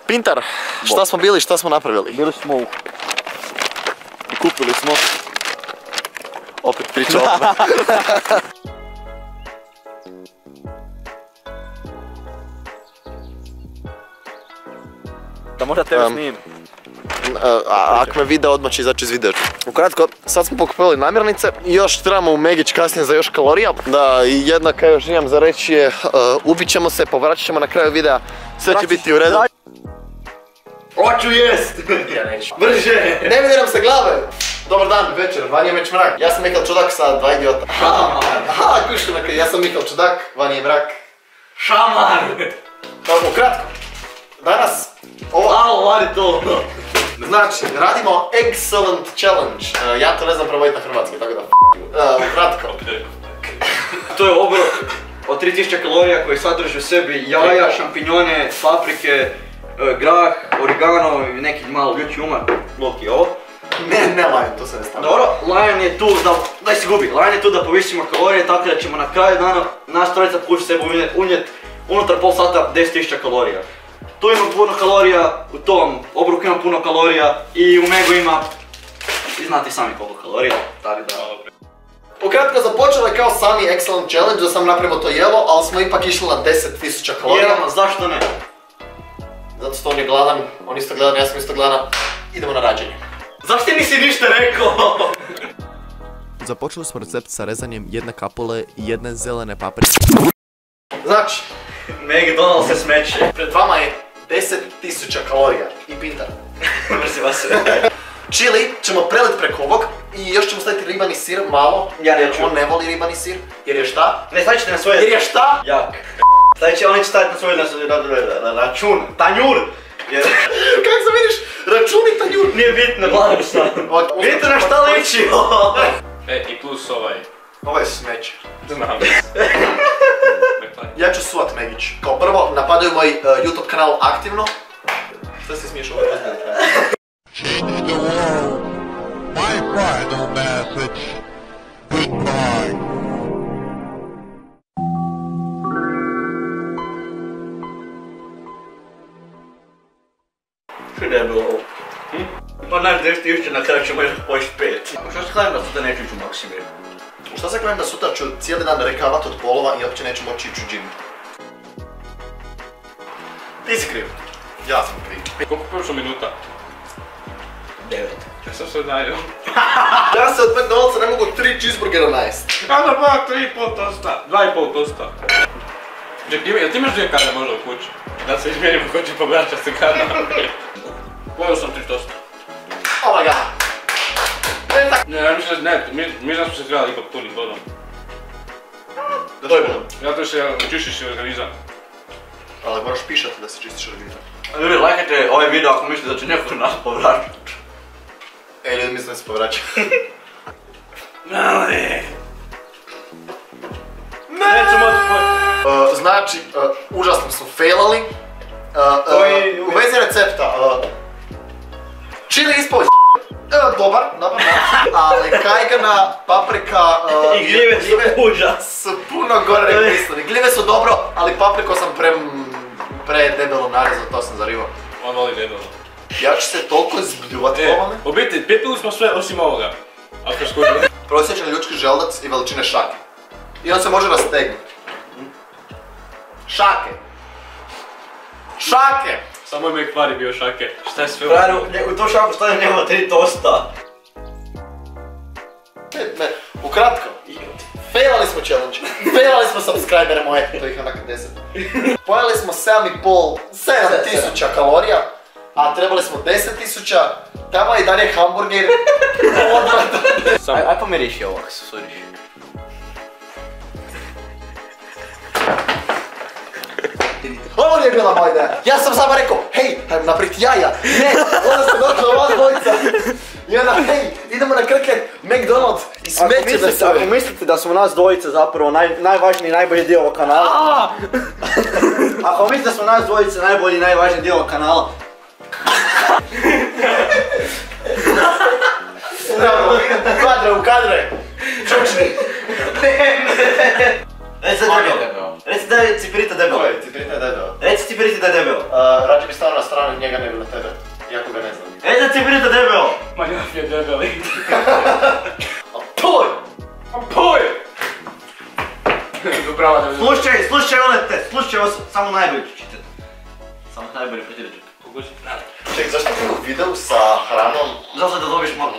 Pintar, šta smo bili, šta smo napravili? Bili smo u... Kupili smo. Opet priča odmah. Da možda tebe snijem. Ako me vide, odmah će izaći iz videa. Ukratko, sad smo pokupili namirnice i još trebamo u Megić kasnije za još kalorija. Da, i jedna kaj još imam za reći je, ubit ćemo se, povraćat ćemo na kraju videa, sve će biti u redu. Hoću jest! Ja neću. Brže! Ne vidi nam se glave! Dobar dan, večer, vani je već mrak. Ja sam Mihal Čudak sa dva idiota. Aha, kuška, ja sam Mihal Čudak, vani je mrak. Šamar! Ukratko, danas... Vadi to! Znači, radimo Excellent Challenge. Ja to ne znam prevoditi na hrvatski, tako da ukratko. To je obrok od 3000 kalorija koji sadrži u sebi jaja, šampinjone, paprike, grah, origano i neki malo ljuči umar. Loki ovo. Ne Lion, to se ne stavlja. Dobro, Lion je tu da... Daj se gubi. Lion je tu da povisimo kalorije, tako da ćemo na kraju dana naš trojica puši sebe unijeti unutar pol sata 10.000 kalorija. Tu ima puno kalorija, u tom obroku ima puno kalorija i u Megu ima... Vi znate sami koliko kalorija, tako da... Ukratko, započelo je kao sami Excellent Challenge da sam napravio to jelo, ali smo ipak išli na 10.000 kalorija. Jeleno, zašto ne? Zato što on je gladan, on isto gladan, ja sam isto gladan. Idemo na rađenje. Zašto ti nisi ništa rekao? Započeli smo recept sa rezanjem jedne kapule i jedne zelene paprike. Znači, McDonald's se smeće. pred vama je 10.000 kalorija i pintar. Mrzi vas se. Chili ćemo prelit preko ovog i još ćemo staviti ribani sir malo. Ja neću. On ne voli ribani sir, jer je šta? Ne, stavit ćete na svoje... Jer je šta? Jak. Stavit će, oni će staviti na svoj račun, tanjur. Kako se vidiš? Računi tanjur. Nije bitno, gledam šta. Vidite na šta liči. I plus ovaj. Ovo je smeće. Znam. Ja ću suvat Megić. Kao prvo, napadaju moj YouTube kanal aktivno. Šta se smiješ ovo razgledati? Change the world. My final message. Goodbye. Što je bilo ovo? Pa naš 10.000 na kraju ćemo još pojesti 5. Što se gledam da sutra neću ići u Maksimir? Šta se gledam da sutra ću cijeli dan rekavat od polova i uopće neću moći ići u džim? Ti si kriv. Ja sam kriv. Koliko prošlo minuta? 9. Ja sam sve dajio. Ja se od McDonald'sa ne mogu 3 cheeseburgera najest. Kada ba, 3,5 tosta. 2,5 tosta. Ček, jel ti imaš 2 kade možda u kući? Da se izmjerimo ko će pobraća se kada. Pojel sam 3 tosta. Oh my god. Ne, ja mislim da ne, mi da smo se trebali ipak puniti vodom. Da to je bilo. Zato što čistiš organizam. Ali moraš pišati da se čistiš organizam. Ljudi, lajkajte ovaj video ako mislite da će neko nas povraćati. Ljudi mislim da se povraća. Nećemo Znači, užasno su failali. U vezi recepta, chili ispao dobar, ali kajgana, paprika i gljive su užas. su puno gore nego mislili. Gljive su dobro, ali papriku sam pre debelo narezao, to sam zarivao. On voli debelo. Ja ću se toliko zbljuvati po ovome. U biti, pipili smo sve osim ovoga. Ako skužili. Prosječan ljudski želudac i veličine šake. I on se može rastegnuti. Šake. Šake! Samo moj kvar je bio šake. Šta je sve Frajeru, u to šaku stane nema 3 tosta. Ukratko, failali smo challenge, failali smo subscribere moje, to ih onak 10. Pojeli smo 7.000 kalorija, a trebali smo 10.000, tamo je i dalje hamburger, odvratan. Aj pomiriši ovo, ako se suriš. Ovo nije bila moja ideja, ja sam samo rekao, hej, hajmo napraviti jaja, ne, onda se došla ova dvojica. I onda, hej, idemo na Krke, McDonald's i smeće da se... Ako mislite da smo nas dvojice zapravo najvažniji i najbolji dio ovog kanala... Ako mislite da smo nas dvojice najbolji i najvažniji dio ovog kanala... U kadre! Čučni! Sad je Reci da je Cipirita debel. Koji? Cipirita je debel. Reci Cipirita da je debel. Rađe bi stao na stranu njega nego na tebe. Iako ga ne znam. Reci da Cipirita debel. Manjaf je debeli. Poj! Poj! Dobrava da vidim. Slušaj olete, slušaj ovo samo najbolje ću čitati. Samo najbolje pretiračak. Pokušaj. Ček, zašto ti u videu sa hranom? Zato da dobiš malo.